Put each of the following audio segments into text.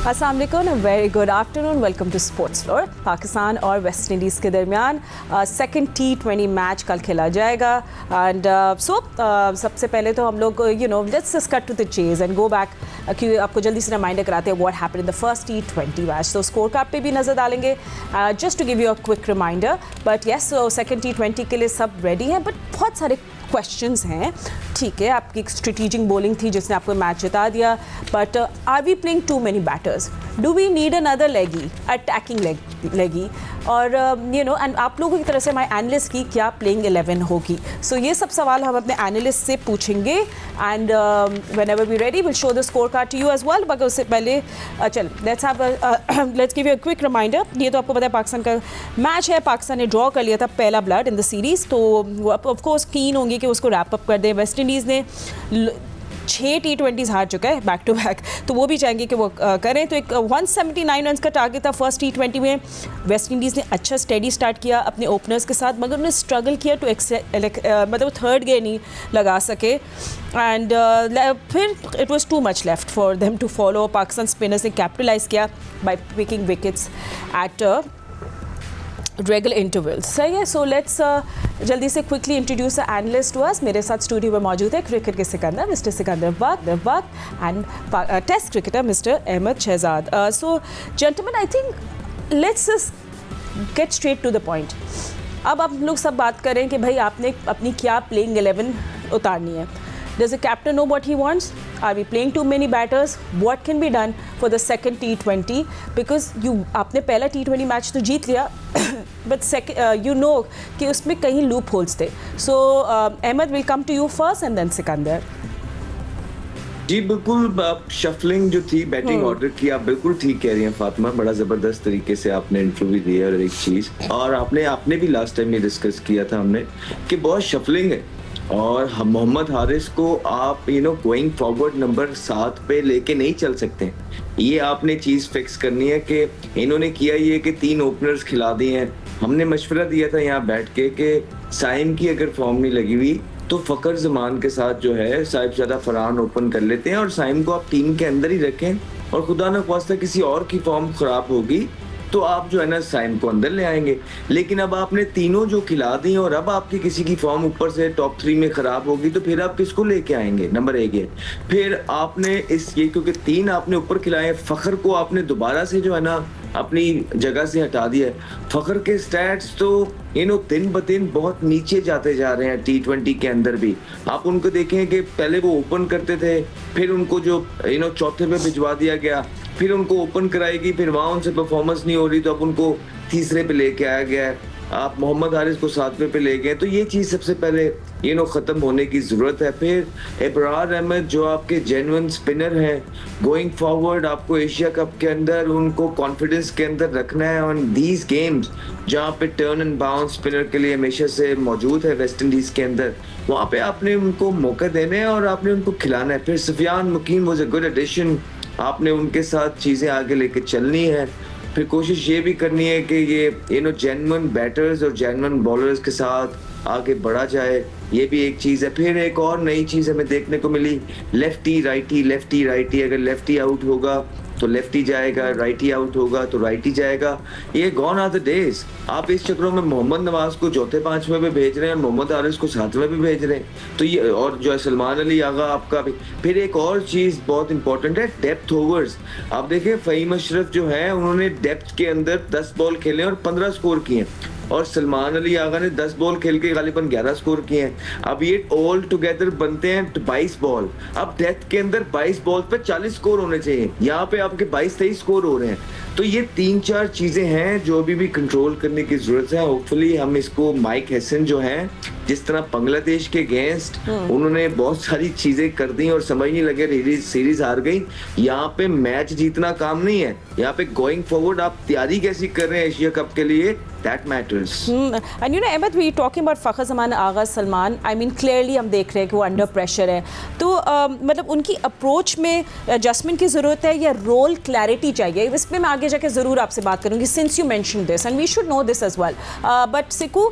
अस्सलाम वालेकुम, very good afternoon, welcome to sports floor. Pakistan और वेस्ट इंडीज़ के दरमियान सेकंड T20 मैच कल खेला जाएगा एंड सबसे पहले तो हम लोग let's just cut to the chase and go back कि आपको जल्दी से रिमाइंडर कराते हैं what happened in the first T20 match. तो स्कोर कार्ड पे भी नज़र डालेंगे just to give you a quick reminder. But yes, second T20 के लिए सब रेडी हैं, बट बहुत सारे क्वेश्चंस हैं। ठीक है, आपकी एक स्ट्रेटेजिक बॉलिंग थी जिसने आपको मैच जिता दिया, but are we playing too many batters? Do we need another leggie, attacking leggie? और एंड आप लोगों की तरफ से हमारे एनालिस्ट की क्या प्लेइंग 11 होगी? सो ये सब सवाल हम अपने एनालिस्ट से पूछेंगे and whenever we ready will show the score card to you as well. मगर उससे पहले चल let's give you a quick reminder. ये तो आपको पता है पाकिस्तान का मैच है, पाकिस्तान ने ड्रॉ कर लिया था पहला ब्लड इन द सीरीज़, तो वो ऑफकोर्स कीन होंगे कि उसको रैप अप कर दें। वेस्ट इंडीज़ ने 6 T20s हार चुका है बैक टू बैक, तो वो भी चाहेंगे कि वो करें। तो एक 179 रन का टारगेट था फर्स्ट T20 में। वेस्ट इंडीज़ ने अच्छा स्टेडी स्टार्ट किया अपने ओपनर्स के साथ, मगर उन्होंने स्ट्रगल किया टू मतलब थर्ड गेयर नहीं लगा सके एंड फिर it was too much left for them to follow. Pakistan spinners ने कैपिटलाइज किया by picking wickets at regular intervals. सही है, सो लेट्स जल्दी से quickly introduce the analyst to us. मेरे साथ स्टूडियो में मौजूद है क्रिकेट के Sikandar mister Sikandar Bakht and test cricketer mister Ahmed Shehzad. So gentleman, I think let's just get straight to the point. अब आप लोग सब बात करें कि भाई आपने अपनी क्या प्लेइंग 11 उतारनी है। Does the captain know what he wants? Are we playing too many batters? What can be done for the second T20? Because आपने पहला T20 मैच तो जीत लिया, but you know कि उसमें कहीं लूप होल्स थे। So Ahmed will come to you first and then Sikandar. जी बिल्कुल, आप शफलिंग जो थी बैटिंग ऑर्डर की, आप बिल्कुल ठीक कह रही हैं फातिमा। बड़ा जबरदस्त तरीके से आपने इंटरव्यू दिया और एक चीज, और आपने भी लास्ट टाइम ये डिस्कस किया था हमने कि बहुत शफलिंग है और हम मोहम्मद हारिस को आप गोइंग फॉरवर्ड नंबर 7 पे लेके नहीं चल सकते। ये आपने चीज फिक्स करनी है कि इन्होंने किया ये कि 3 ओपनर्स खिला दिए हैं। हमने मशवरा दिया था यहाँ बैठ के कि साइम की अगर फॉर्म नहीं लगी हुई तो फकर जमान के साथ जो है साहिबजादा फरहान ओपन कर लेते हैं और साइम को आप टीम के अंदर ही रखें, और खुदा न ख्वास्ता किसी और की फॉर्म खराब होगी तो आप जो है ना साइम को अंदर ले आएंगे। लेकिन अब आपने तीनों जो खिला दी और अब आपकी किसी की फॉर्म ऊपर से टॉप 3 में खराब होगी तो फिर आप किसको लेके आएंगे? नंबर 1 है। फिर आपने क्योंकि 3 आपने ऊपर खिलाए, फखर को आपने दोबारा से जो है ना अपनी जगह से हटा दिया है। फखर के स्टैट्स तो दिन ब दिन बहुत नीचे जाते जा रहे हैं T20 के अंदर भी। आप उनको देखें कि पहले वो ओपन करते थे, फिर उनको जो चौथे पे भिजवा दिया गया, फिर उनको ओपन कराएगी, फिर वहां उनसे परफॉर्मेंस नहीं हो रही तो अब उनको तीसरे पे लेके आया गया है। आप मोहम्मद हारिस को 7वें पे ले गए, तो ये चीज सबसे पहले खत्म होने की जरूरत है। फिर इब्रार अहमद जो आपके जेन्युइन स्पिनर हैं, गोइंग फॉरवर्ड आपको एशिया कप के अंदर उनको कॉन्फिडेंस के अंदर रखना है ऑन दीज गेम्स जहाँ पे टर्न एंड बाउंस स्पिनर के लिए हमेशा से मौजूद है वेस्ट इंडीज के अंदर। वहाँ पे आपने उनको मौका देना है और आपने उनको खिलाना है। फिर सुफियान मुकीम वाज अ गुड एडिशन, आपने उनके साथ चीजें आगे लेके चलनी है। फिर कोशिश ये भी करनी है कि ये जेन्युइन बैटर्स और जेन्युइन बॉलर्स के साथ आगे बढ़ा जाए, ये भी एक चीज है। फिर एक और नई चीज हमें देखने को मिली, लेफ्टी राइटी। अगर लेफ्टी आउट होगा तो लेफ्टी जाएगा, राइटी आउट होगा तो राइटी जाएगा। ये गॉन आर द डेज। आप इस चक्रों में मोहम्मद नवाज को चौथे 5वें पे भेज रहे हैं, मोहम्मद हारिस को 7वें पे भेज रहे हैं, तो ये और जो है सलमान अली आगा आपका भी। फिर एक और चीज बहुत इंपॉर्टेंट है, डेप्थ ओवर्स। आप देखें फ़हीम अशरफ जो है उन्होंने डेप्थ के अंदर 10 बॉल खेले और 15 स्कोर किए, और सलमान अली आगा ने 10 बॉल खेल के गालिबन 11 स्कोर किए हैं। अब ये ऑल टुगेदर बनते हैं 22 बॉल। अब डेथ के अंदर 22 बॉल पे 40 स्कोर होने चाहिए, यहाँ पे आपके 22-23 स्कोर हो रहे हैं। तो ये 3-4 चीजें हैं जो अभी भी कंट्रोल करने की जरूरत है। होपफुली हम इसको माइक हैसन जो है, जिस तरह बांग्लादेश के अगेंस्ट उन्होंने बहुत सारी चीजें कर दी और समझ नहीं लगे सीरीज हार गई। यहाँ पे मैच जीतना काम नहीं है, यहाँ पे गोइंग फॉरवर्ड आप तैयारी कैसी कर रहे हैं एशिया कप के लिए, that matters. And Ahmed, we talking about Fakhar Zaman Agha Salman, I mean clearly हम देख रहे हैं कि वो अंडर प्रेशर है, तो मतलब उनकी अप्रोच में एडजस्टमेंट की ज़रूरत है या रोल क्लैरिटी चाहिए? इस पर मैं आगे जाके ज़रूर आपसे बात करूँगी since you mention this and we should know this as well. But Siku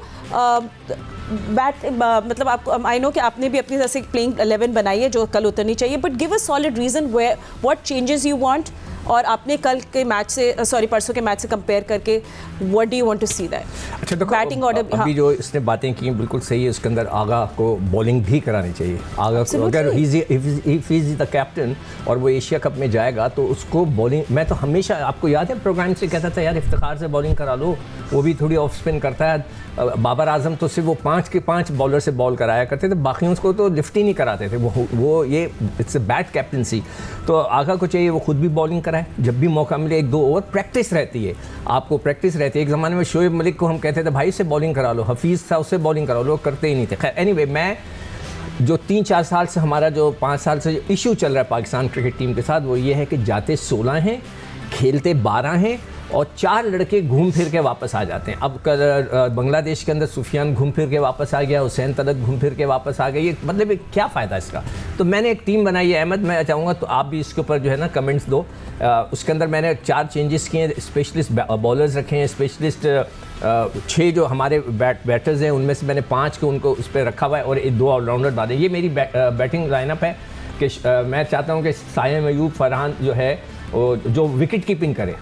मतलब आपको आई नो कि आपने भी अपनी तरह से प्लेइंग 11 बनाई है जो कल उतरनी चाहिए, but give a solid reason what changes you want और आपने कल के मैच से परसों के मैच से कंपेयर करके what do you want to see that? अच्छा देखो, बैटिंग ऑर्डर अभी जो इसने बातें की बिल्कुल सही है, उसके अंदर आगा को बॉलिंग भी करानी चाहिए। आगा को अगर इफ इज द कैप्टन और वो एशिया कप में जाएगा तो उसको बॉलिंग, मैं तो हमेशा, आपको याद है प्रोग्राम से कहता था यार इफ्तिखार से बॉलिंग करा लो, वो भी थोड़ी ऑफ स्पिन करता है। बाबर आजम तो सिर्फ वो 5 के 5 बॉलर से बॉल कराया करते थे, बाकियों को तो लिफ्ट ही नहीं कराते थे। वो ये इट्स अ बैड कैप्टनसी। तो आगा को चाहिए वो खुद भी बॉलिंग कराए, जब भी मौका मिले 1-2 ओवर प्रैक्टिस रहती है, आपको प्रैक्टिस रहती है। एक ज़माने में शोएब मलिक को हम कहते थे भाई से बॉलिंग करा लो, हफीज़ था उससे बॉलिंग करा लो, करते ही नहीं थे। खैर एनीवे, मैं जो 3-4 साल से हमारा जो 5 साल से जो इशू चल रहा है पाकिस्तान क्रिकेट टीम के साथ, वो ये है कि जाते 16 हैं, खेलते 12 हैं और 4 लड़के घूम फिर के वापस आ जाते हैं। अब बांग्लादेश के अंदर सुफियान घूम फिर के वापस आ गया, हुसैन तलत घूम फिर के वापस आ गए। ये मतलब क्या फ़ायदा इसका? तो मैंने एक टीम बनाई है अहमद, मैं चाहूँगा तो आप भी इसके ऊपर जो है ना कमेंट्स दो। उसके अंदर मैंने 4 चेंजेस किए हैं, स्पेशलिस्ट बॉलर्स रखे हैं, स्पेशलिस्ट 6 जो हमारे बैटर्स हैं उनमें से मैंने 5 को उनको उस पर रखा हुआ है और 2 ऑलराउंडर डाले। ये मेरी बैटिंग लाइनअप है कि मैं चाहता हूँ कि साइम अयूब, फरहान जो है जो विकेट कीपिंग करे।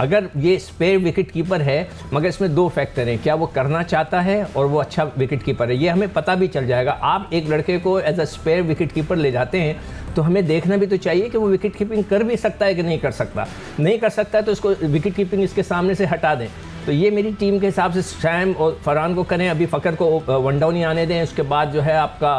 अगर ये स्पेयर विकेट कीपर है, मगर इसमें 2 फैक्टर हैं, क्या वो करना चाहता है और वो अच्छा विकेट कीपर है, ये हमें पता भी चल जाएगा। आप एक लड़के को as a spare wicket keeper ले जाते हैं तो हमें देखना भी तो चाहिए कि वो विकेट कीपिंग कर भी सकता है कि नहीं कर सकता। नहीं कर सकता है तो उसको विकेट कीपिंग इसके सामने से हटा दें। तो ये मेरी टीम के हिसाब से सैम और फरहान को करें, अभी फ़कर को वन डाउन ही आने दें। उसके बाद जो है आपका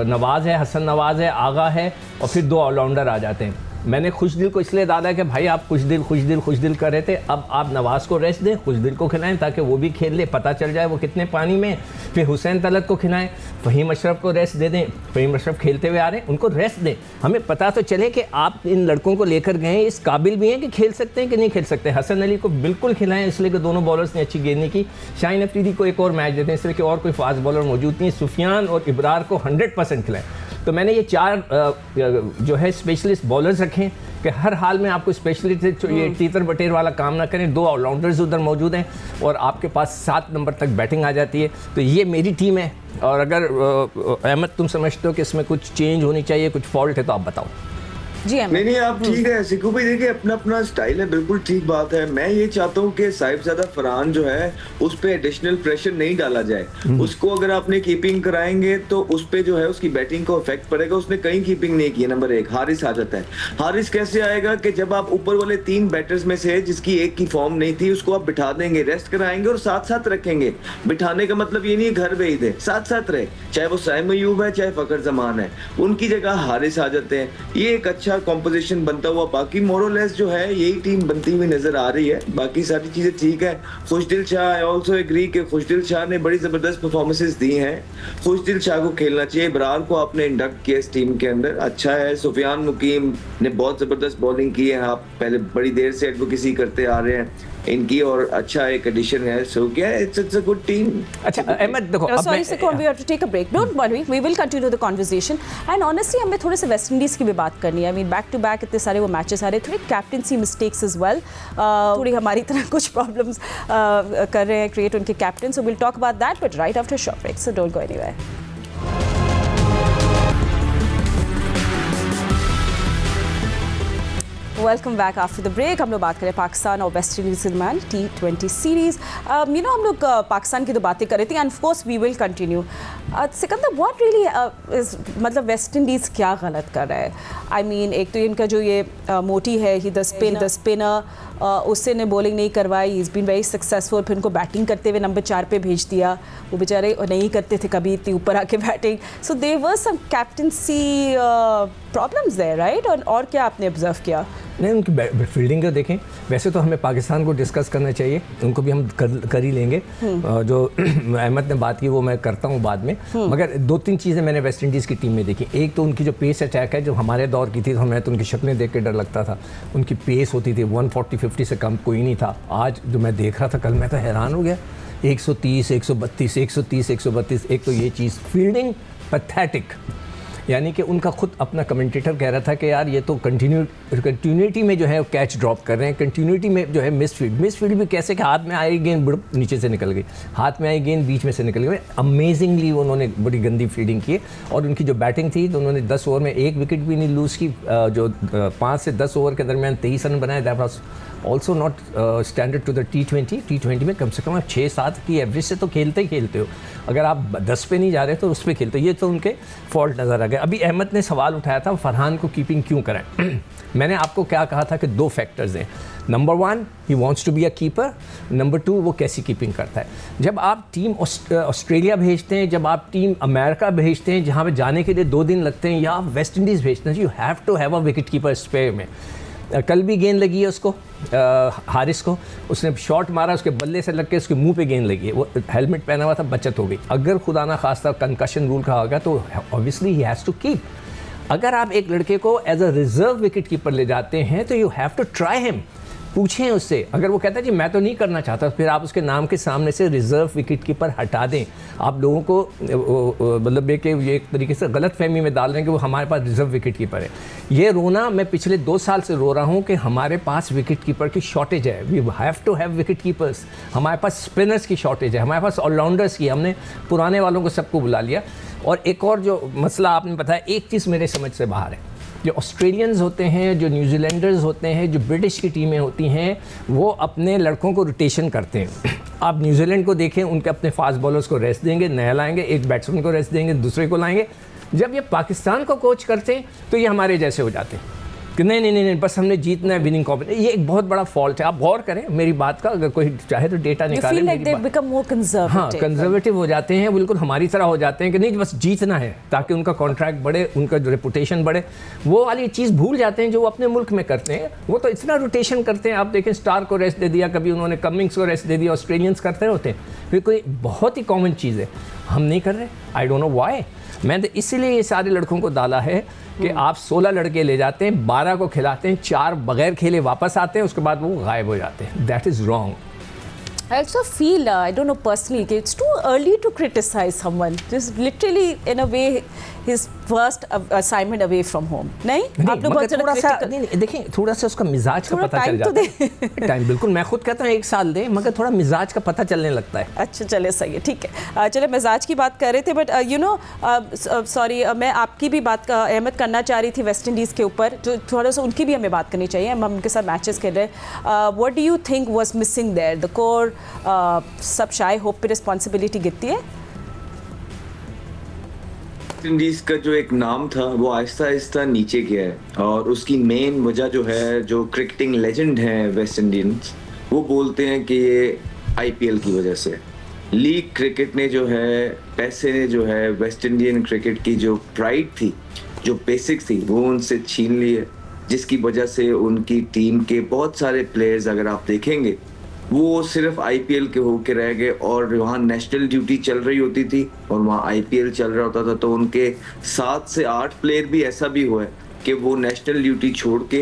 नवाज़ है, हसन नवाज़ है, आगा है और फिर 2 ऑलराउंडर आ जाते हैं। मैंने खुशदिल को इसलिए डाला कि भाई आप खुशदिल कर रहे थे, अब आप नवाज़ को रेस्ट दें, खुशदिल को खिलाएं ताकि वो भी खेल ले, पता चल जाए वो कितने पानी में। फिर हुसैन तलत को खिलाएं, फ़हीम अशरफ को रेस्ट दे दें, फ़हीम अशरफ खेलते हुए आ रहे हैं, उनको रेस्ट दें। हमें पता तो चले कि आप इन लड़कों को लेकर गए, इस काबिल भी हैं कि खेल सकते हैं कि नहीं खेल सकते। हसन अली को बिल्कुल खिलाएं, इसलिए कि दोनों बॉलर्स ने अच्छी गेंद की। शाहीन अफरीदी को एक और मैच देते हैं, इसलिए कि और कोई फास्ट बॉलर मौजूद नहीं है। सुफियान और इब्रार को 100% खिलाएं। तो मैंने ये 4 जो है स्पेशलिस्ट बॉलर्स रखें कि हर हाल में आपको स्पेशलिस्ट ये टीतर बटेर वाला काम ना करें। 2 ऑलराउंडर्स उधर मौजूद हैं और आपके पास 7 नंबर तक बैटिंग आ जाती है। तो ये मेरी टीम है और अगर अहमद तुम समझते हो कि इसमें कुछ चेंज होनी चाहिए, कुछ फॉल्ट है तो आप बताओ। जी नहीं आप ठीक है सिक्कू भाई, देखिए अपना अपना स्टाइल है, बिल्कुल ठीक बात है। मैं ये चाहता हूँ कि साहिबजादा फरहान जो है उस पर एडिशनल प्रेशर नहीं डाला जाए। उसको अगर आपने कीपिंग कराएंगे तो उस पर जो है उसकी बैटिंग को इफेक्ट पड़ेगा। उसने कहीं कीपिंग नहीं की है। नंबर 1 हारिस आ जाता है। हारिस कैसे आएगा कि जब आप ऊपर वाले 3 बैटर्स में से जिसकी एक की फॉर्म नहीं थी उसको आप बिठा देंगे, रेस्ट कराएंगे और साथ साथ रखेंगे। बिठाने का मतलब ये नहीं है घर भेज दे, साथ साथ रहे, चाहे वो साइम अयूब है चाहे फकर जमान है, उनकी जगह हारिस आ जाते हैं। ये एक अच्छा कॉम्पोजिशन बनता हुआ, बाकी मोरलेस जो है यही टीम बनती हुई नजर आ रही है। बाकी सारी चीजें ठीक है। खुशदिल शाह, आई ऑल्सो एग्री कि खुशदिल शाह ने बड़ी जबरदस्त परफॉर्मेंसेस दी हैं। खुशदिल शाह को खेलना चाहिए। इब्रार को आपने इंडक्ट किया इस टीम के अंदर, अच्छा है। सुफियान मुकीम ने बहुत जबरदस्त बॉलिंग की है, आप पहले बड़ी देर से एडवोकेसी करते आ रहे हैं इनकी और अच्छा एक एडिशन है। सो क्या इट्स अ गुड टीम। अच्छा अहमद देखो, sorry Siku, we have to take a break, don't worry, we will continue the conversation. And honestly हमें थोड़े से वेस्ट इंडीज़ की भी बात करनी है। I mean back to back इतने सारे वो मैचेस आ रहे, थोड़ी कैप्टनसी मिस्टेक्स एज वेल, थोड़ी हमारी तरह कुछ प्रॉब्लम्स कर रहे हैं क्रिएट उनके captain. So will talk about that but right after short break, so don't go anywhere. Welcome back after the break. हम लोग बात करें पाकिस्तान और वेस्ट इंडीज़ के दरमियान T20 सीरीज़। हम लोग पाकिस्तान की तो बातें कर रहे थे and of course we will continue. Sikandar, what really is, मतलब वेस्ट इंडीज़ क्या गलत कर रहा है? आई मीन एक तो इनका जो ये मोटी है, ही द स्पिनर, उससे ने बॉलिंग नहीं करवाई, इज़ बीन वेरी सक्सेसफुल। फिर उनको बैटिंग करते हुए नंबर 4 पे भेज दिया। वो बेचारे नहीं करते थे कभी इतनी ऊपर आके batting. So there were some captaincy problems there, right? और क्या आपने ऑब्जर्व किया? नहीं, उनकी फील्डिंग को देखें। वैसे तो हमें पाकिस्तान को डिस्कस करना चाहिए, उनको भी हम कर ही लेंगे। जो अहमद ने बात की वो मैं करता हूँ बाद में। मगर 2-3 चीज़ें मैंने वेस्ट इंडीज़ की टीम में देखी। एक तो उनकी जो पेस अटैक है, जो हमारे दौर की थी, तो हमें तो उनकी शक्लें देख के डर लगता था। उनकी पेस होती थी 140-50 से कम कोई नहीं था। आज जो मैं देख रहा था कल, मैं तो हैरान हो गया, 130, 132, 130, 132। एक तो ये चीज़, फील्डिंग पैथेटिक। यानी कि उनका खुद अपना कमेंटेटर कह रहा था कि यार ये तो कंटिन्यूटी में जो है कैच ड्रॉप कर रहे हैं, कंटिन्यूटी में जो है मिसफील्ड भी कैसे कि हाथ में आई गेंद नीचे से निकल गई, हाथ में आई गेंद बीच में से निकल गई। अमेजिंगली उन्होंने बड़ी गंदी फील्डिंग की और उनकी जो बैटिंग थी तो उन्होंने 10 ओवर में एक विकेट भी नहीं लूज़ की, जो 5 से 10 ओवर के दरमियान 23 रन बनाए। That was also not standard to the T20 में कम से कम आप 6-7 की एवरेज से तो खेलते ही खेलते हो, अगर आप 10 पे नहीं जा रहे तो उस पर खेलते हो। ये तो उनके फॉल्ट नज़र आ गए। अभी अहमद ने सवाल उठाया था फरहान को कीपिंग क्यों कराएं। मैंने आपको क्या कहा था कि 2 फैक्टर्स हैं। नंबर 1 ही wants to be a keeper, number 2 वो कैसी कीपिंग करता है। जब आप टीम ऑस्ट्रेलिया भेजते हैं, जब आप टीम अमेरिका भेजते हैं जहाँ पे जाने के लिए 2 दिन लगते हैं, या आप वेस्ट इंडीज़ भेजते हैं, you have to have a wicket keeper spare में। कल भी गेंद लगी है उसको, हारिस को, उसने शॉट मारा, उसके बल्ले से लग के उसके मुंह पे गेंद लगी है, वो हेलमेट पहना हुआ था, बचत हो गई। अगर खुदा ना खास्ता कंकशन रूल का होगा तो obviously he has to keep. अगर आप एक लड़के को as a reserve wicket keeper ले जाते हैं तो you have to try him. पूछें उससे, अगर वो कहता है जी मैं तो नहीं करना चाहता, फिर आप उसके नाम के सामने से रिजर्व विकेट कीपर हटा दें। आप लोगों को मतलब ये कि ये एक तरीके से गलत फहमी में डाल रहे हैं कि वो हमारे पास रिजर्व विकेट कीपर है। ये रोना मैं पिछले 2 साल से रो रहा हूँ कि हमारे पास विकेट कीपर की शॉर्टेज है। We have to have wicket keepers. हमारे पास स्पिनर्स की शॉर्टेज है, हमारे पास ऑलराउंडर्स की, हमने पुराने वालों को सबको बुला लिया। और एक और जो मसला आपने बताया, एक चीज़ मेरे समझ से बाहर है, जो ऑस्ट्रेलियंस होते हैं, जो न्यूजीलैंडर्स होते हैं, जो ब्रिटिश की टीमें होती हैं, वो अपने लड़कों को रोटेशन करते हैं। आप न्यूजीलैंड को देखें, उनके अपने फास्ट बॉलर्स को रेस्ट देंगे, नया लाएंगे, एक बैट्समैन को रेस्ट देंगे, दूसरे को लाएंगे। जब ये पाकिस्तान को कोच करते हैं तो ये हमारे जैसे हो जाते हैं कि नहीं बस हमने जीतना है, विनिंग कॉम्पिटिशन। ये एक बहुत बड़ा फॉल्ट है। आप गौर करें मेरी बात का, अगर कोई चाहे तो डेटा निकाले। हाँ, कंजर्वेटिव हो जाते हैं, बिल्कुल हमारी तरह हो जाते हैं कि नहीं बस जीतना है ताकि उनका कॉन्ट्रैक्ट बढ़े, उनका जो रेपुटेशन बढ़े। वो वाली चीज़ भूल जाते हैं जो वो अपने मुल्क में करते हैं। वो तो इतना रोटेशन करते हैं, आप देखें स्टार को रेस्ट दे दिया, कभी उन्होंने कमिंग्स को रेस्ट दे दिया। ऑस्ट्रेलियंस करते होते हैं, फिर कोई बहुत ही कॉमन चीज़ है, हम नहीं कर रहे। I don't know why. मैं तो इसीलिए ये सारे लड़कों को डाला है कि आप 16 लड़के ले जाते हैं, 12 को खिलाते हैं, 4 बगैर खेले वापस आते हैं, उसके बाद वो गायब हो जाते हैं। That is wrong. I also feel, I don't know personally, it's too early to criticize someone. Just literally, in a way, his first assignment away from home. नहीं? आप लोग बहुत थोड़ा सा नहीं देखिए, थोड़ा सा उसका मिजाज का पता चल जाता है। टाइम बिल्कुल, मैं खुद कहता हूँ 1 साल दे, मगर थोड़ा मिजाज का पता चलने लगता है। अच्छा, चले सही है, ठीक है। चले मिजाज की बात कर रहे थे, बट यू नो सॉरी, मैं आपकी भी बात का अहमद करना चाह रही थी वेस्ट इंडीज़ के ऊपर, जो थोड़ा सा उनकी भी हमें बात करनी चाहिए। हम उनके साथ मैचेस खेल रहे हैं। What do you think was missing there? The core सब शाय होप पे रिस्पॉन्सिबिलिटी गिरती है। वेस्ट इंडीज का जो एक नाम था वो आहिस्ता आहिस्ता नीचे गया है, और उसकी मेन वजह जो है, जो क्रिकेटिंग लेजेंड हैं वेस्ट इंडियंस, वो बोलते हैं कि ये आईपीएल की वजह से, लीग क्रिकेट ने जो है, पैसे ने जो है वेस्ट इंडियन क्रिकेट की जो प्राइड थी, जो बेसिक्स थी, वो उनसे छीन ली है, जिसकी वजह से उनकी टीम के बहुत सारे प्लेयर्स अगर आप देखेंगे वो सिर्फ आईपीएल के होके रह गए। और वहाँ नेशनल ड्यूटी चल रही होती थी और वहाँ आईपीएल चल रहा होता था, तो उनके 7 से 8 प्लेयर भी ऐसा भी हुआ है कि वो नेशनल ड्यूटी छोड़ के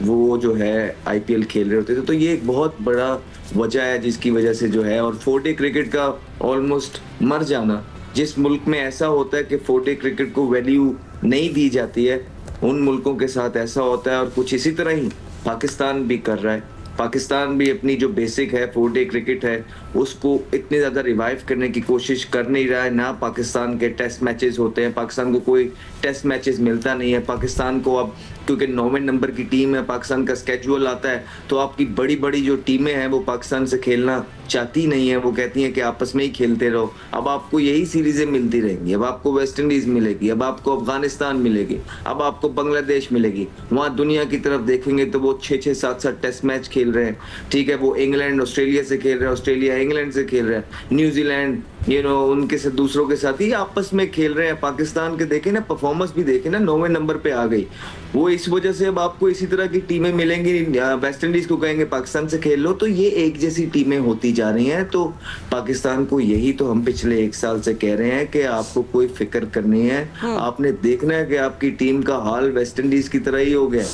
वो जो है आईपीएल खेल रहे होते थे। तो ये एक बहुत बड़ा वजह है जिसकी वजह से जो है, और 4 डे क्रिकेट का ऑलमोस्ट मर जाना, जिस मुल्क में ऐसा होता है कि 4 डे क्रिकेट को वैल्यू नहीं दी जाती है, उन मुल्कों के साथ ऐसा होता है। और कुछ इसी तरह ही पाकिस्तान भी कर रहा है। पाकिस्तान भी अपनी जो बेसिक है 4 डे क्रिकेट है, उसको इतने ज़्यादा रिवाइव करने की कोशिश कर नहीं रहा है। ना पाकिस्तान के टेस्ट मैचेस होते हैं, पाकिस्तान को कोई टेस्ट मैचेस मिलता नहीं है। पाकिस्तान को अब क्योंकि 9वें नंबर की टीम है, पाकिस्तान का स्केड्यूल आता है, तो आपकी बड़ी बड़ी जो टीमें हैं वो पाकिस्तान से खेलना चाहती नहीं है, वो कहती हैं कि आपस में ही खेलते रहो। अब आपको यही सीरीजें मिलती रहेंगी, अब आपको वेस्ट इंडीज़ मिलेगी, अब आपको अफगानिस्तान मिलेगी, अब आपको बांग्लादेश मिलेगी। वहाँ दुनिया की तरफ देखेंगे तो वो 6-6, 7-7 टेस्ट मैच खेल रहे हैं, ठीक है। वो इंग्लैंड ऑस्ट्रेलिया से खेल रहे हैं, ऑस्ट्रेलिया इंग्लैंड से खेल रहे हैं, न्यूजीलैंड उनके से दूसरों के साथ ही आपस में खेल रहे हैं। पाकिस्तान के देखे ना परफॉर्मेंस भी देखे ना, 9वें नंबर पे आ गई वो। इस वजह से अब आपको इसी तरह की टीमें मिलेंगी। वेस्ट इंडीज को कहेंगे पाकिस्तान से खेल लो, तो ये एक जैसी टीमें होती जा रही हैं। तो पाकिस्तान को यही तो हम पिछले 1 साल से कह रहे हैं कि आपको कोई फिक्र करनी है, आपने देखना है कि आपकी टीम का हाल वेस्ट इंडीज की तरह ही हो गया।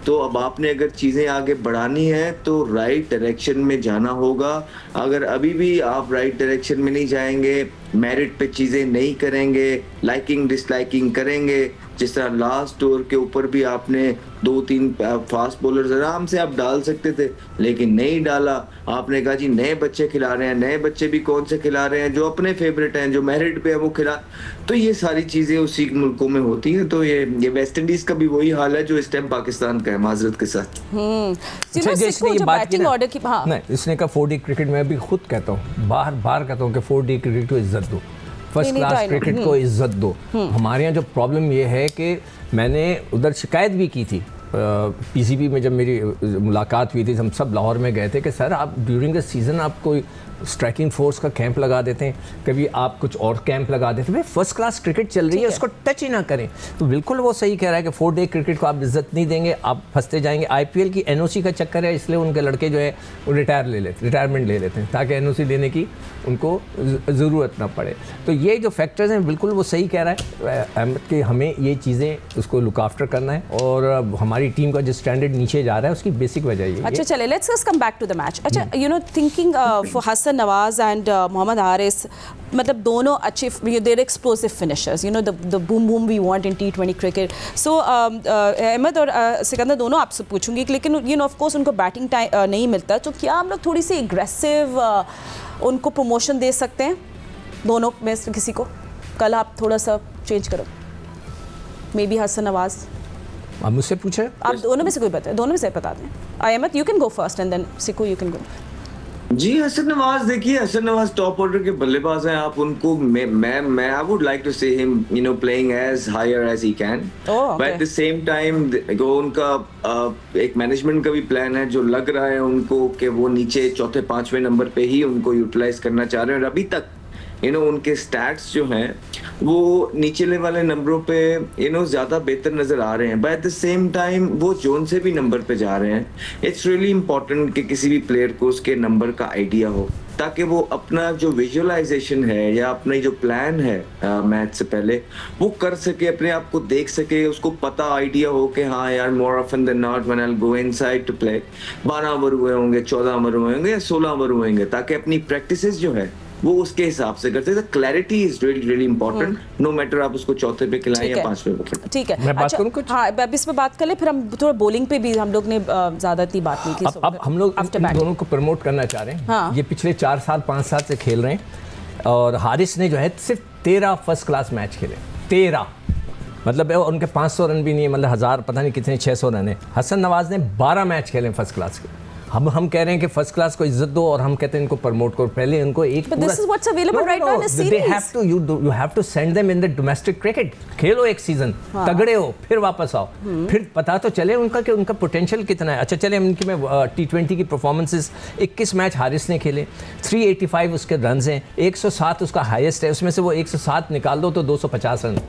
तो अब आपने अगर चीजें आगे बढ़ानी है तो राइट डायरेक्शन में जाना होगा। अगर अभी भी आप राइट डायरेक्शन में नहीं जाएंगे, मेरिट पे चीजें नहीं करेंगे, लाइकिंग डिसलाइकिंग करेंगे, जिस तरह लास्ट ओवर के ऊपर भी आपने 2-3 फास्ट बॉलर्स आराम से आप डाल सकते थे, लेकिन नहीं डाला। आपने कहा जी नए बच्चे खिला रहे हैं, नए बच्चे भी कौन से खिला रहे हैं, जो अपने फेवरेट हैं, जो मेरिट पे है वो खिला। तो ये सारी चीजें उसी मुल्कों में होती हैं। तो ये वेस्ट इंडीज का भी वही हाल है जो इस टाइम पाकिस्तान का है, माजरत के साथ। इसने का 4D क्रिकेट में भी खुद कहता हूँ, बार कहता हूँ कि 4D क्रिकेट को इज्जत दो, फर्स्ट क्लास क्रिकेट को इज्जत दो। हमारे यहाँ जो प्रॉब्लम ये है कि मैंने उधर शिकायत भी की थी पीसीबी में, जब मेरी मुलाकात हुई थी, हम सब लाहौर में गए थे कि सर आप ड्यूरिंग द सीज़न आप कोई स्ट्राइकिंग फोर्स का कैंप लगा देते हैं, कभी आप कुछ और कैंप लगा देते हैं, भाई फर्स्ट क्लास क्रिकेट चल रही है उसको टच ही ना करें। तो बिल्कुल वो सही कह रहा है कि 4 डे क्रिकेट को आप इज्जत नहीं देंगे, आप फंसते जाएंगे। आईपीएल की एनओसी का चक्कर है, इसलिए उनके लड़के जो है वो रिटायरमेंट ले लेते हैं ताकि एनओसी लेने की उनको ज़रूरत ना पड़े। तो ये जो फैक्टर्स हैं बिल्कुल वो सही कह रहा है अहमद कि हमें ये चीज़ें उसको लुक आफ्टर करना है, और हमारी टीम का जो स्टैंडर्ड नीचे जा रहा है उसकी बेसिक वजह ये। अच्छा चले, let's just come back to the match. अच्छा, you know thinking for Hasan Nawaz and Mohammad Haris, मतलब दोनों अच्छे, there explosive finishers, you know the boom boom we want in T20 cricket. So Ahmed और सिकंदर दोनों आपसे पूछूंगी, लेकिन यू नो ऑफ कोर्स उनको बैटिंग टाइम नहीं मिलता, तो क्या हम लोग थोड़ी सी एग्रेसिव उनको प्रमोशन दे सकते हैं दोनों में से किसी को? कल आप थोड़ा सा चेंज करो, मे बी हसन नवाज। आप मुझसे पूछे, आप दोनों में से कोई बताए, दोनों में से बता दें। Ahmed you can go first and then Siku you can go. जी हसन नवाज, देखिए हसन नवाज टॉप ऑर्डर के बल्लेबाज हैं। आप उनको मैं I would like to say him you know playing as higher as he can, but at the same time उनका एक मैनेजमेंट का भी प्लान है जो लग रहा है उनको कि वो नीचे चौथे पांचवें नंबर पे ही उनको यूटिलाइज करना चाह रहे हैं। और अभी तक यू नो उनके स्टैट्स जो हैं वो नीचले वाले नंबरों पे यू नो ज्यादा बेहतर नजर आ रहे हैं, but at the same time वो जोन से भी नंबर पे जा रहे हैं। इट्स रियली इंपॉर्टेंट कि किसी भी प्लेयर को उसके नंबर का आइडिया हो, ताकि वो अपना जो विजुअलाइजेशन है या अपना जो प्लान है मैच से पहले वो कर सके, अपने आप को देख सके, उसको पता आइडिया हो कि हाँ यार more often than not when I will go inside to play 12 over हुए होंगे, 14 ओवर हुए होंगे या 16 ओवर हुए होंगे, ताकि अपनी प्रैक्टिसेस जो है वो उसके हिसाब से करते हैं। Clarity is really important, no matter आप उसको चौथे पे खिलाएं या पांचवें पे खिलाएं। ठीक है, मैं बात करूं कुछ? हाँ, अब इस पे बात कर ले, फिर हम थोड़ा बॉलिंग पे भी हम लोग ने ज्यादा इतनी बात नहीं की। अब हम लोग इन दोनों को प्रमोट करना चाह रहे हैं। हाँ। ये पिछले 4 साल 5 साल से खेल रहे हैं, और हारिस ने जो है सिर्फ 13 फर्स्ट क्लास मैच खेले, 13, मतलब उनके 500 रन भी नहीं है, मतलब 1000 पता नहीं कितने 600 रन है। हसन नवाज ने 12 मैच खेले फर्स्ट क्लास के। हम कह रहे हैं कि फर्स्ट क्लास को इज्जत दो, और हम कहते हैं इनको प्रमोट करो। पहले इनको एक But this is what's available right now in a series. You have to send them in the domestic cricket. खेलो एक सीजन, तगड़े हो, फिर वापस आओ, फिर पता तो चले उनका कि उनका पोटेंशियल कितना है। अच्छा चले, उनकी मैं T20 की परफॉर्मेंसेस, 21 मैच हारिस ने खेले, 385 उसके रन हैं, 107 उसका हाईएस्ट है, उसमें से वो 107 निकाल दो तो 250 रन।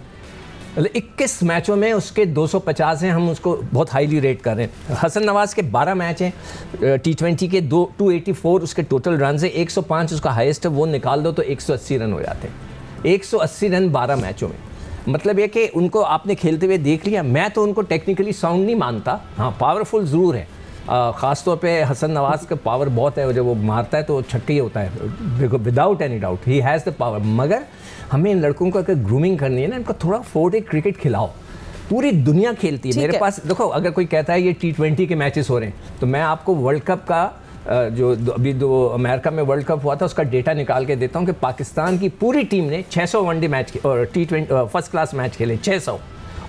21 मैचों में उसके 250 हैं, हम उसको बहुत हाईली रेट कर रहे हैं। हसन नवाज के 12 मैच हैं T20 के, 284 उसके टोटल रन है, 105 उसका हाईएस्ट है, वो निकाल दो तो 180 रन हो जाते हैं। 180 रन 12 मैचों में, मतलब ये कि उनको आपने खेलते हुए देख लिया। मैं तो उनको टेक्निकली साउंड नहीं मानता, हाँ पावरफुल ज़रूर है, ख़ास तौर पे हसन नवाज का पावर बहुत है, जब वो मारता है तो छक्का ही होता है, without any doubt he has the power. मगर हमें इन लड़कों को अगर ग्रूमिंग करनी है ना, इनको थोड़ा 4 डे क्रिकेट खिलाओ। पूरी दुनिया खेलती है, मेरे पास देखो, अगर कोई कहता है ये T20 के मैचेस हो रहे हैं, तो मैं आपको वर्ल्ड कप का जो अभी अमेरिका में वर्ल्ड कप हुआ था उसका डेटा निकाल के देता हूँ कि पाकिस्तान की पूरी टीम ने 600 वनडे मैच और T20 फर्स्ट क्लास मैच खेले, 600,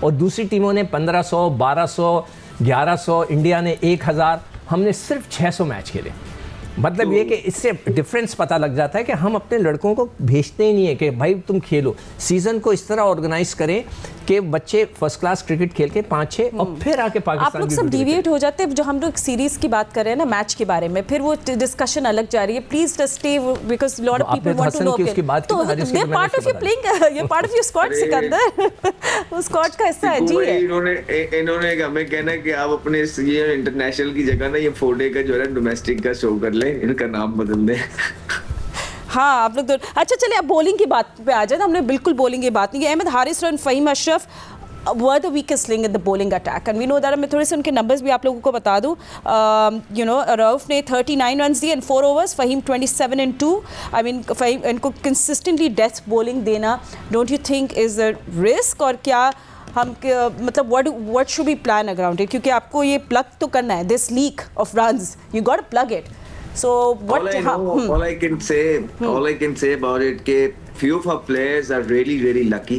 और दूसरी टीमों ने 1500, 1200, 1100, इंडिया ने 1000, हमने सिर्फ 600 मैच खेले। मतलब ये कि इससे डिफरेंस पता लग जाता है कि हम अपने लड़कों को भेजते ही नहीं है कि भाई तुम खेलो, सीज़न को इस तरह ऑर्गेनाइज करें कि बच्चे फर्स्ट क्लास क्रिकेट खेल के 5-6 और फिर आके पाकिस्तान। आप लोग सब डिविएट हो जाते हैं, जो हम लोग सीरीज की बात कर रहे हैं ना, मैच के बारे में, फिर वो डिस्कशन अलग जा रही है। Please just stay because lot of people want to know. तो ये पार्ट ऑफ योर प्लेइंग, ये part of your squad Sikandar, उस स्क्वाड का हिस्सा है जी। इन्होंने हमें कहना है कि आप अपने ये इंटरनेशनल की जगह ना ये 4 डे का जो है डोमेस्टिक का शो कर ले, इनका नाम बदल दे। हाँ, आप लोग तो अच्छा चलिए, अब बॉलिंग की बात पे आ जाए। हमने बिल्कुल बॉलिंग की बात नहीं की। अहमद हारिस और Faheem Ashraf were the weakest link in the bowling attack, and we know that। मैं थोड़े से उनके नंबर्स भी आप लोगों को बता दूँ। यू नो रऊफ ने 39 रन दिए in 4 overs, Faheem 27 in 2। I mean Faheem इनको कंसिस्टेंटली डेथ बॉलिंग देना, don't you think is a risk? और क्या हम मतलब what should be plan around it, क्योंकि आपको ये प्लग तो करना है, this leak of runs you got to plug it. So what all I can say about it के few of our players are really lucky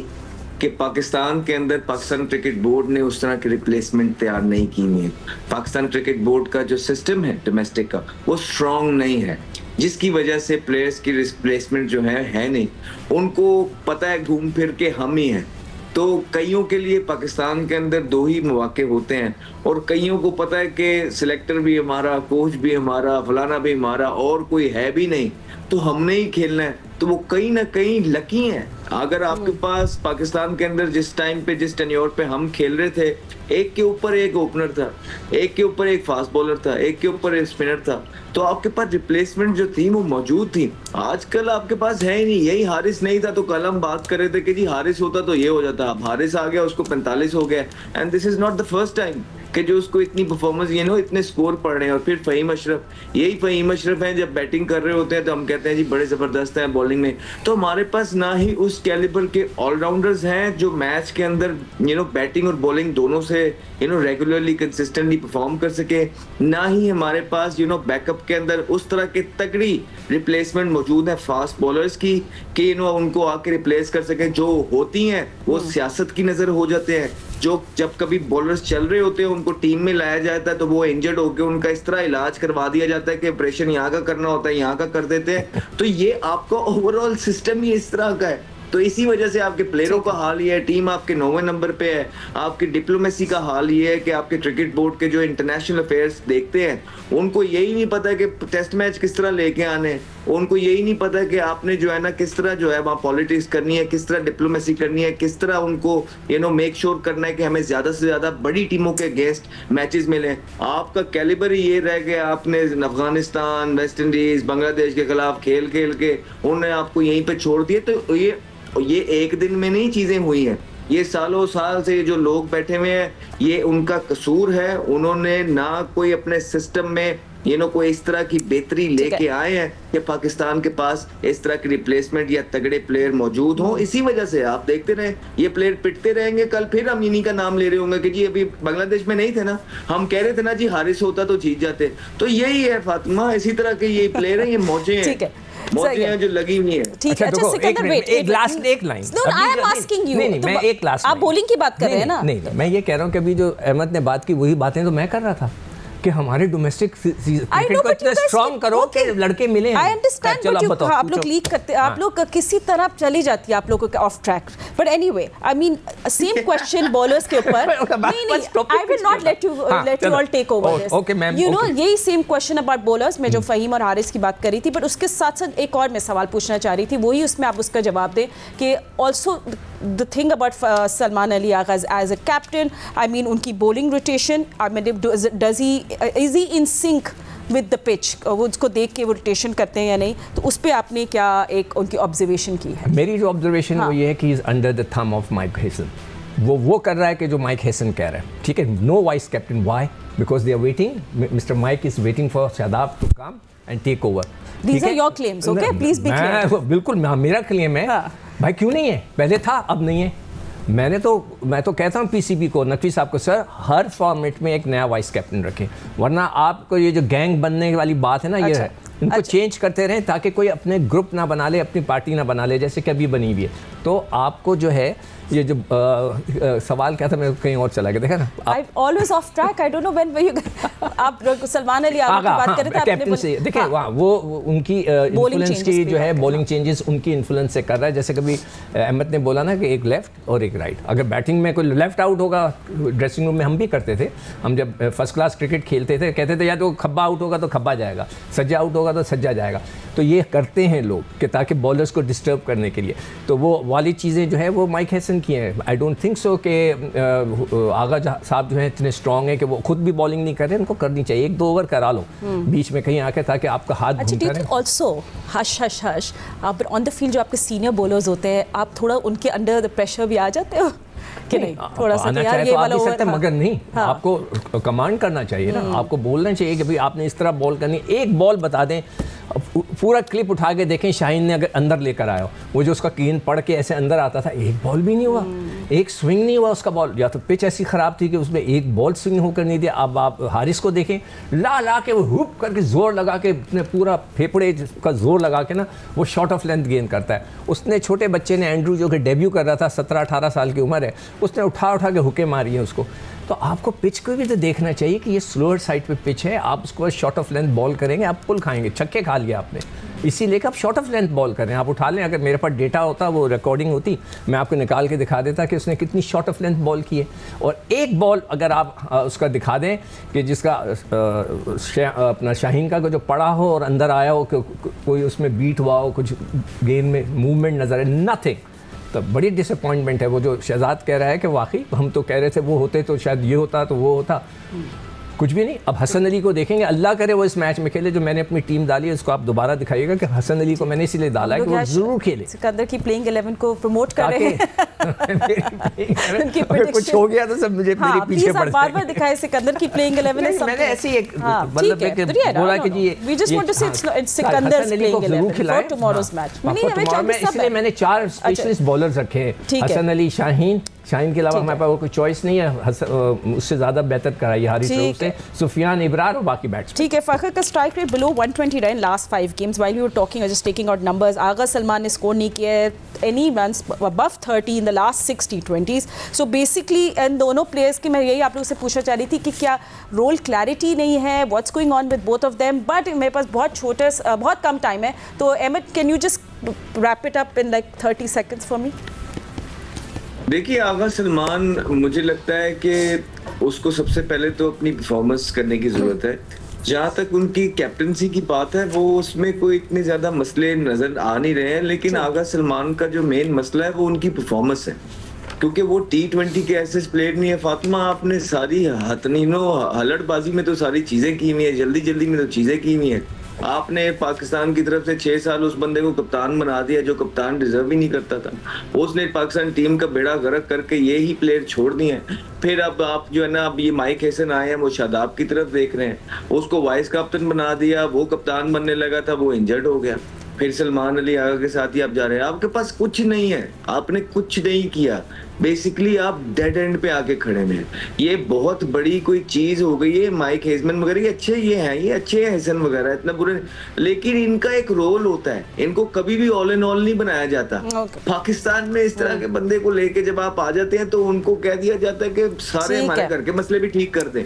कि पाकिस्तान के अंदर पाकिस्तान क्रिकेट बोर्ड ने उस तरह की रिप्लेसमेंट तैयार नहीं की है. पाकिस्तान क्रिकेट बोर्ड का जो सिस्टम है डोमेस्टिक का वो स्ट्रांग नहीं है, जिसकी वजह से प्लेयर्स की रिप्लेसमेंट जो है नहीं. उनको पता है घूम फिर के हम ही हैं. तो कईयों के लिए पाकिस्तान के अंदर 2 ही मौके होते हैं और कईयों को पता है कि सिलेक्टर भी हमारा, कोच भी हमारा, फलाना भी हमारा, और कोई है भी नहीं, तो हमने ही खेलना है. तो वो कहीं ना कहीं लकी हैं. अगर आपके पास पाकिस्तान के अंदर जिस टाइम पे, जिस टेन्योर पे हम खेल रहे थे, एक के ऊपर एक ओपनर था, एक के ऊपर एक फास्ट बॉलर था, एक के ऊपर एक स्पिनर था, तो आपके पास रिप्लेसमेंट जो थी वो मौजूद थी. आजकल आपके पास है ही नहीं. यही हारिस नहीं था तो कल हम बात कर रहे थे कि जी हारिस होता तो ये हो जाता. अब हारिस आ गया, उसको 45 हो गया, and this is not the first time कि जो उसको इतनी परफॉर्मेंस इतने स्कोर पड़ रहे हैं. और फिर फ़हीम अशरफ, यही फ़हीम अशरफ हैं, जब बैटिंग कर रहे होते हैं तो हम कहते हैं जी बड़े ज़बरदस्त हैं बॉलिंग में. तो हमारे पास ना ही उस कैलिबर के ऑलराउंडर्स हैं जो मैच के अंदर बैटिंग और बॉलिंग दोनों से रेगुलरली कंसिस्टेंटली परफॉर्म कर सके, ना ही हमारे पास बैकअप के अंदर उस तरह के तगड़ी रिप्लेसमेंट मौजूद है फास्ट बॉलर्स की कि उनको आके रिप्लेस कर सके. जो होती हैं वो सियासत की नज़र हो जाते हैं. जो जब कभी बॉलर्स चल रहे होते हैं उनको टीम में लाया जाता है तो वो इंजर्ड होकर उनका इस तरह इलाज करवा दिया जाता है कि ऑपरेशन यहाँ का करना होता है, यहाँ का कर देते हैं. तो ये आपका ओवरऑल सिस्टम ही इस तरह का है. तो इसी वजह से आपके प्लेयरों का हाल ये है, टीम आपके 9वें नंबर पे है. आपकी डिप्लोमेसी का हाल ये है कि आपके क्रिकेट बोर्ड के जो इंटरनेशनल अफेयर्स देखते हैं उनको यही नहीं पता कि टेस्ट मैच किस तरह लेके आने. उनको यही नहीं पता कि आपने जो है ना किस तरह जो है वहाँ पॉलिटिक्स करनी है, किस तरह डिप्लोमेसी करनी है, किस तरह उनको मेक श्योर करना है कि हमें ज्यादा से ज्यादा बड़ी टीमों के अगेंस्ट मैचेस मिले. आपका कैलिबर ही ये रह गया. आपने अफगानिस्तान, वेस्ट इंडीज, बांग्लादेश के खिलाफ खेल के उन्होंने आपको यहीं पे छोड़ दिए. तो ये एक दिन में नहीं चीजें हुई हैं. ये सालों साल से जो लोग बैठे हुए हैं ये उनका कसूर है. उन्होंने ना कोई अपने सिस्टम में कोई इस तरह की बेहतरी लेके आए हैं कि पाकिस्तान के पास इस तरह की रिप्लेसमेंट या तगड़े प्लेयर मौजूद हों. इसी वजह से आप देखते रहे ये प्लेयर पिटते रहेंगे. कल फिर हम इन्हीं का नाम ले रहे होंगे कि जी अभी बांग्लादेश में नहीं थे ना, हम कह रहे थे ना जी हारिस होता तो जीत जाते. तो यही है फातिमा, इसी तरह के ये प्लेयर हैं, ये मौजे हैं, मौजे हैं जो लगी हुई है. ठीक है. एक लाइन. नहीं, मैं एक लास्ट. आप बॉलिंग की बात कर रहे हैं ना? नहीं, मैं ये कह रहा हूँ कि अभी जो अहमद ने बात की वही बातें तो मैं कर रहा था कि हमारे डोमेस्टिक क्रिकेट को इतना स्ट्रॉन्ग करो कि लड़के मिले. आई अंडरस्टैंड, आप लोग लीक करते, आप लोग किसी तरह चली जाती है आप लोगों के off track. But anyway, I mean same question bowlers के ऊपर. I will not let you all take over this. यही सेम क्वेश्चन अबाउट बॉलर्स में जो फ़हीम और हारिस की बात करी थी. बट उसके साथ साथ एक और मैं सवाल पूछना चाह रही थी, वही उसमें आप उसका जवाब दें कि also the thing about Salman Ali Agha as a captain, I mean उनकी bowling rotation, I mean is he in sync with the pitch? वो उसको देख के वो रोटेशन करते हैं या नहीं, तो उस पर आपने क्या एक उनकी ऑब्जर्वेशन की है? मेरी जो ऑब्जर्वेशन वो ये है कि is under the thumb of Mike Hesson. वो कर रहा है कि जो माइक हेसन कह रहा है. ठीक है, no vice captain. Why? Because they are waiting, mister Mike is waiting for Shadab to come and take over. These are your claims, okay? Please be clear. बिल्कुल मेरा क्लेम है. भाई क्यों नहीं है? पहले था, अब नहीं है. मैं तो कहता हूँ पीसीबी को, नकवी साहब को, सर हर फॉर्मेट में एक नया वाइस कैप्टन रखें, वरना आपको ये जो गैंग बनने वाली बात है ना, ये है इनको चेंज करते रहें ताकि कोई अपने ग्रुप ना बना ले, अपनी पार्टी ना बना ले, जैसे कि अभी बनी हुई है. तो आपको जो है ये जो सवाल क्या था, मैं कहीं और चला गया, देखा ना. I always of track. I don't know when you आप सलमान अली आगा की बात कर रहे थे, कैप्टन से देखिए वो उनकी इन्फ्लुएंस की जो है बॉलिंग चेंजेस उनकी इन्फ्लुएंस से कर रहा है. जैसे कभी अहमद ने बोला ना कि एक लेफ्ट और एक राइट. अगर बैटिंग में कोई लेफ्ट आउट होगा, ड्रेसिंग रूम में हम भी करते थे, हम जब फर्स्ट क्लास क्रिकेट खेलते थे कहते थे या तो खब्बा आउट होगा तो खब्बा जाएगा, सज्जा आउट होगा तो सज्जा जाएगा. तो ये करते हैं लोग कि ताकि बॉलर्स को डिस्टर्ब करने के लिए. तो वो वाली चीज़ें जो है वो माइक हेसन की हैं. आई डोंट थिंक सो कि आगा साहब जो है इतने स्ट्रॉन्ग है कि वो खुद भी बॉलिंग नहीं कर रहे. उनको करनी चाहिए, 1-2 ओवर करा लो बीच में कहीं आके, ताकि आपका हाथ घूमता रहे. ऑल्सो हश हश हश, आप ऑन द फील्ड जो आपके सीनियर बॉलर्स होते हैं, आप थोड़ा उनके अंडर द प्रेशर भी आ जाते हो कि नहीं? थोड़ा सा आना चाहे तो आ भी सकते हैं, मगर नहीं, आपको कमांड करना चाहिए ना. आपको बोलना चाहिए कि भाई आपने इस तरह बॉल करनी. एक बॉल बता दें, पूरा क्लिप उठा के देखें, शाहीन ने अगर अंदर लेकर आया, वो जो उसका गेंद पड़ के ऐसे अंदर आता था, एक बॉल भी नहीं हुआ. एक स्विंग नहीं हुआ उसका बॉल, या तो पिच ऐसी ख़राब थी कि उसमें एक बॉल स्विंग होकर नहीं दिया। अब आप हारिस को देखें, ला के वो हुप करके ज़ोर लगा के अपने पूरा फेफड़े का ज़ोर लगा के ना वो शॉट ऑफ लेंथ गेंद करता है। उसने छोटे बच्चे ने, एंड्रू जो कि डेब्यू कर रहा था, 17-18 साल की उम्र है, उसने उठा के हुक्के मारी है उसको। तो आपको पिच को भी तो देखना चाहिए कि ये स्लोअर साइड पे पिच है, आप उसको शॉर्ट ऑफ लेंथ बॉल करेंगे, आप पुल खाएंगे, छक्के खा लिया आपने। इसीलिए आप शॉर्ट ऑफ लेंथ बॉल करें, आप उठा लें। अगर मेरे पास डेटा होता, वो रिकॉर्डिंग होती, मैं आपको निकाल के दिखा देता कि उसने कितनी शॉर्ट ऑफ लेंथ बॉल की है। और एक बॉल अगर आप उसका दिखा दें कि जिसका अपना शाहीन का जो पड़ा हो और अंदर आया हो, कोई उसमें बीट हुआ हो, कुछ गेंद में मूवमेंट नजर है, नथिंग, तो बड़ी डिसअपॉइंटमेंट है। वो जो शहजाद कह रहा है कि वाकई हम तो कह रहे थे वो होते तो शायद ये होता, तो वो होता, कुछ भी नहीं। अब हसन अली को देखेंगे, अल्लाह करे वो इस मैच में खेले जो मैंने अपनी टीम डाली है, उसको आप दोबारा दिखाइएगा कि हसन अली को मैंने इसीलिए डाला है कि वो जरूर खेले। सिकंदर की प्लेइंग 11 को प्रमोट कर रहे हैं। कुछ हो गया तो सब मुझे मेरे पीछे पड़ बार बार दिखाए सिकंदर की प्लेइंग 11 है। मैंने ऐसे एक मतलब बोला कि जी वी जस्ट वांट टू से Sikandar playing 11 for tomorrow's match. इसलिए मैंने 4 स्पेशलिस्ट बॉलर्स रखे हैं, हसन अली, शाहीन के अलावा हमारे पास कोई चॉइस नहीं है, उससे ज़्यादा बेहतर कराई हारिस रऊफ से, सुफियान इब्रार और बाकी बैट्स। ठीक है, फ़खर का स्ट्राइक रेट बिलो 120 रहा in last 5 games. While we were talking just taking out numbers, Agha Salman ने स्कोर नहीं किया है any runs above 30 in the last 6 T20s। So basically इन दोनों प्लेयर्स की मैं यही आप लोगों से पूछना चाह रही थी कि क्या रोल क्लैरिटी नहीं है, what's going on with both of them. But मेरे पास बहुत कम टाइम है, तो Ahmed can you just wrap it up in like 30 seconds for me. देखिए, आगा सलमान, मुझे लगता है कि उसको सबसे पहले तो अपनी परफॉर्मेंस करने की जरूरत है। जहाँ तक उनकी कैप्टनसी की बात है, वो उसमें कोई इतने ज्यादा मसले नजर आ नहीं रहे हैं, लेकिन आगा सलमान का जो मेन मसला है वो उनकी परफॉर्मेंस है, क्योंकि वो T20 के ऐसे प्लेयर नहीं है। फातिमा, आपने सारी हलड़बाजी में तो सारी चीजें की हुई है, जल्दी जल्दी में तो चीजें की हुई है। आपने पाकिस्तान की तरफ से 6 साल उस बंदे को कप्तान बना दिया जो कप्तान डिजर्व ही नहीं करता था। उसने पाकिस्तान टीम का बेड़ा गर्क करके ये ही प्लेयर छोड़ दिए हैं। फिर अब आप जो है ना, अब ये माइक हैसन आए हैं, वो शादाब की तरफ देख रहे हैं, उसको वाइस कैप्टन बना दिया, वो कप्तान बनने लगा था, वो इंजर्ड हो गया। फिर सलमान अली आगा के साथ ही आप जा रहे हैं, आपके पास कुछ नहीं है, आपने कुछ नहीं किया, बेसिकली आप डेड एंड पे आके खड़े हैं। ये बहुत बड़ी कोई चीज हो गई है। माइक हेजमैन वगैरह ये अच्छे हैं, हसन वगैरह इतना बुरे, लेकिन इनका एक रोल होता है, इनको कभी भी ऑल इन ऑल नहीं बनाया जाता। पाकिस्तान में इस तरह के बंदे को लेके जब आप आ जाते हैं तो उनको कह दिया जाता है कि सारे हमारे घर के मसले भी ठीक कर दें,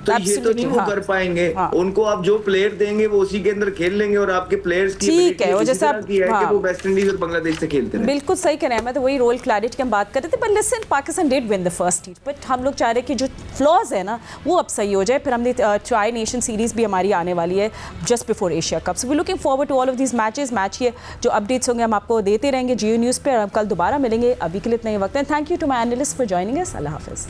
तो ये तो नहीं वो कर पाएंगे। उनको आप जो प्लेयर देंगे वो उसी के अंदर खेल लेंगे, और आपके प्लेयर्स की ठीक है, वो जैसा कि वो वेस्ट इंडीज और बांग्लादेश से खेलते हैं। बिल्कुल सही कह रहे हैं, मैं तो वही रोल क्लैरिटी की हम बात कर रहे थे। पर listen, Pakistan did win the first T, but हम लोग चाह रहे हैं कि जो फ्लॉज है ना वो अब सही हो जाए। फिर हमने ट्राई नेशन सीरीज भी हमारी आने वाली है just before Asia cup, so we looking forward to all of these matches. Match के जो अपडेट्स होंगे हम आपको देते रहेंगे जियो न्यूज़ पे, और हम कल दोबारा मिलेंगे। अभी के लिए इतना ही वक्त है। Thank you to my analyst for joining us. अल्लाह हाफिज़।